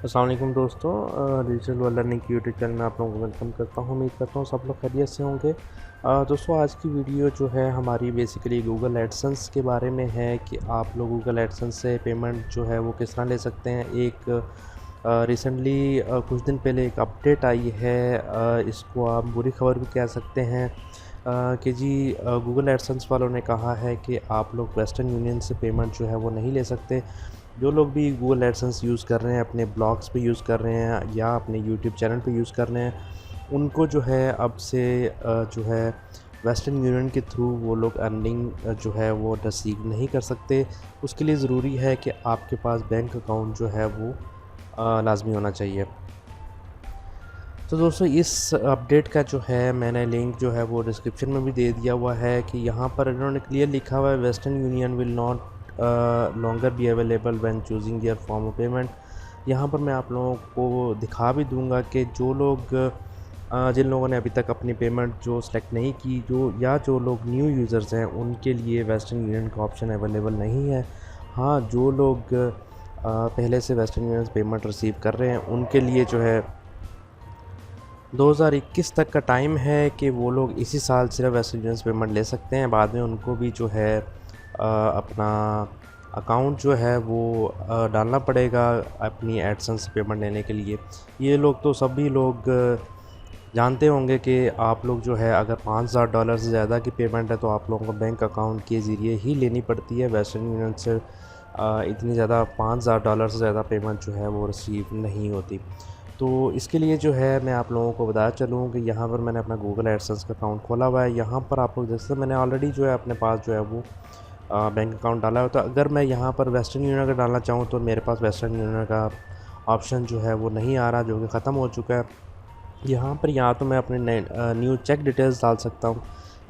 अस्सलाम वालेकुम दोस्तों, डिजिटल वर्ल्ड लर्निंग की यूट्यूब चैनल में आप लोगों को वेलकम करता हूँ। उम्मीद करता हूँ सब लोग खैरियत से होंगे। दोस्तों, आज की वीडियो जो है हमारी बेसिकली गूगल एडसेंस के बारे में है कि आप लोग गूगल एडसेंस से पेमेंट जो है वो किस तरह ले सकते हैं। एक रिसेंटली कुछ दिन पहले एक अपडेट आई है, इसको आप बुरी खबर भी कह सकते हैं, कि जी गूगल एडसेंस वालों ने कहा है कि आप लोग वेस्टर्न यूनियन से पेमेंट जो है वो नहीं ले सकते। जो लोग भी गूगल एडसेंस यूज़ कर रहे हैं, अपने ब्लॉग्स पे यूज़ कर रहे हैं या अपने यूट्यूब चैनल पे यूज़ कर रहे हैं, उनको जो है अब से जो है वेस्टर्न यूनियन के थ्रू वो लोग अर्निंग जो है वो रिसीव नहीं कर सकते। उसके लिए ज़रूरी है कि आपके पास बैंक अकाउंट जो है वो लाजमी होना चाहिए। तो दोस्तों, इस अपडेट का जो है मैंने लिंक जो है वो डिस्क्रिप्शन में भी दे दिया हुआ है कि यहाँ पर इन्होंने क्लियर लिखा हुआ है, western union will not longer be available when choosing your form of payment. यहाँ पर मैं आप लोगों को दिखा भी दूंगा कि जो लोग जिन लोगों ने अभी तक अपनी पेमेंट जो सेलेक्ट नहीं की, जो लोग न्यू यूज़र्स हैं, उनके लिए वेस्टर्न यूनियन का ऑप्शन अवेलेबल नहीं है। हाँ, जो लोग पहले से वेस्टर्न यूनियन पेमेंट रिसीव कर रहे हैं, उनके लिए जो है 2021 तक का टाइम है कि वो लोग इसी साल सिर्फ वेस्टर्न यूनियन पेमेंट ले सकते हैं। बाद में उनको भी जो है अपना अकाउंट जो है वो डालना पड़ेगा अपनी एडसेंस से पेमेंट लेने के लिए। ये लोग तो सभी लोग जानते होंगे कि आप लोग जो है अगर $5000 से ज़्यादा की पेमेंट है तो आप लोगों को बैंक अकाउंट के ज़रिए ही लेनी पड़ती है। वेस्टर्न यूनियन से इतनी ज़्यादा $5000 से ज़्यादा पेमेंट जो है वो रिसीव नहीं होती। तो इसके लिए जो है मैं आप लोगों को बताया चलूँ कि यहाँ पर मैंने अपना गूगल एडसेंस का अकाउंट खोला हुआ है। यहाँ पर आप लोग जैसे मैंने ऑलरेडी जो है अपने पास जो है वो बैंक अकाउंट डाला है। तो अगर मैं यहाँ पर वेस्टर्न यूनियन अगर डालना चाहूँ तो मेरे पास वेस्टर्न यूनियन का ऑप्शन जो है वो नहीं आ रहा, जो कि ख़त्म हो चुका है। यहाँ पर या तो मैं अपने न्यू चेक डिटेल्स डाल सकता हूँ,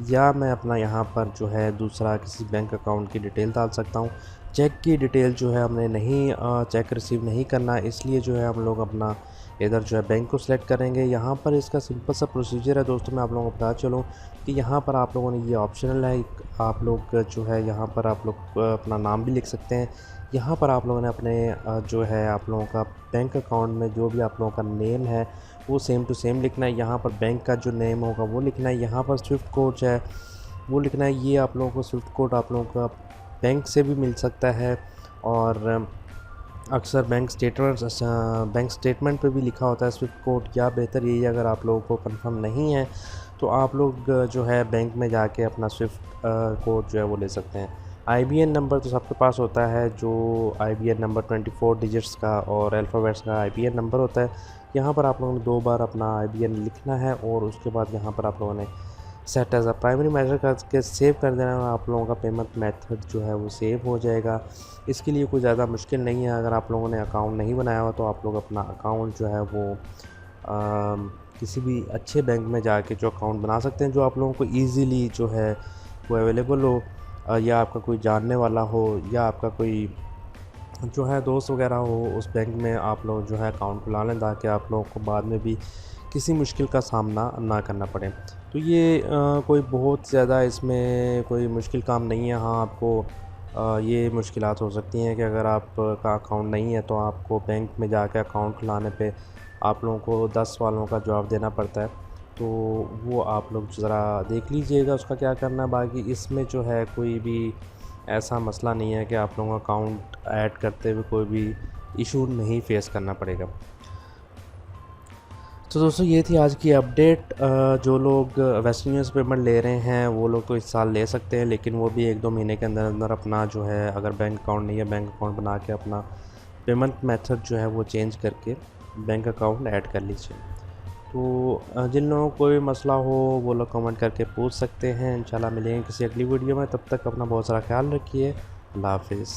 या मैं अपना यहाँ पर जो है दूसरा किसी बैंक अकाउंट की डिटेल डाल सकता हूँ। चेक की डिटेल जो है हमने नहीं चेक रिसीव नहीं करना, इसलिए जो है हम लोग अपना इधर जो है बैंक को सिलेक्ट करेंगे। यहाँ पर इसका सिंपल सा प्रोसीजर है दोस्तों, मैं आप लोगों को बता चलूँ कि यहाँ पर आप लोगों ने ये ऑप्शनल है। आप लोग जो है यहाँ पर आप लोग अपना नाम भी लिख सकते हैं। यहाँ पर आप लोगों ने अपने जो है आप लोगों का बैंक अकाउंट में जो भी आप लोगों का नेम है वो सेम टू सेम लिखना है। यहाँ पर बैंक का जो नेम होगा वो लिखना है। यहाँ पर स्विफ्ट कोड है वो लिखना है। ये आप लोगों को स्विफ्ट कोड आप लोगों का बैंक से भी मिल सकता है, और अक्सर बैंक स्टेटमेंट पे भी लिखा होता है स्विफ्ट कोड। या बेहतर यही है, अगर आप लोगों को कंफर्म नहीं है तो आप लोग जो है बैंक में जाके अपना स्विफ्ट कोड जो है वो ले सकते हैं। आईबीएन नंबर तो सबके पास होता है, जो आईबीएन नंबर 24 डिजिट्स का और अल्फ़ाबेट्स का आईबीएन नंबर होता है। यहाँ पर आप लोगों ने 2 बार अपना आईबीएन लिखना है, और उसके बाद यहाँ पर आप लोगों ने set as a primary method करके सेव कर देना, और आप लोगों का पेमेंट मेथड जो है वो सेव हो जाएगा। इसके लिए कोई ज़्यादा मुश्किल नहीं है। अगर आप लोगों ने अकाउंट नहीं बनाया हो तो आप लोग अपना अकाउंट जो है वो किसी भी अच्छे बैंक में जाके जो अकाउंट बना सकते हैं, जो आप लोगों को ईज़िली जो है वो अवेलेबल हो, या आपका कोई जानने वाला हो, या आपका कोई जो है दोस्त वगैरह हो उस बैंक में आप लोग जो है अकाउंट खुला लें, ताकि आप लोगों को बाद में भी किसी मुश्किल का सामना ना करना पड़े। तो ये कोई बहुत ज़्यादा इसमें कोई मुश्किल काम नहीं है। हाँ, आपको ये मुश्किलात हो सकती हैं कि अगर आपका अकाउंट नहीं है तो आपको बैंक में जाकर अकाउंट खुलाने पे आप लोगों को 10 सवालों का जवाब देना पड़ता है। तो वो आप लोग ज़रा देख लीजिएगा उसका क्या करना है। बाकी इसमें जो है कोई भी ऐसा मसला नहीं है कि आप लोगों का अकाउंट ऐड करते हुए कोई भी इशू नहीं फेस करना पड़ेगा। तो दोस्तों, ये थी आज की अपडेट। जो लोग वेस्टर्न यूनियन से पेमेंट ले रहे हैं वो लोग तो इस साल ले सकते हैं, लेकिन वो भी 1-2 महीने के अंदर अंदर अपना जो है, अगर बैंक अकाउंट नहीं है, बैंक अकाउंट बना के अपना पेमेंट मेथड जो है वो चेंज करके बैंक अकाउंट ऐड कर लीजिए। तो जिन लोगों को कोई मसला हो वो लोग कमेंट करके पूछ सकते हैं। इंशाल्लाह मिलेंगे किसी अगली वीडियो में। तब तक अपना बहुत सारा ख्याल रखिए। अल्लाह हाफिज़।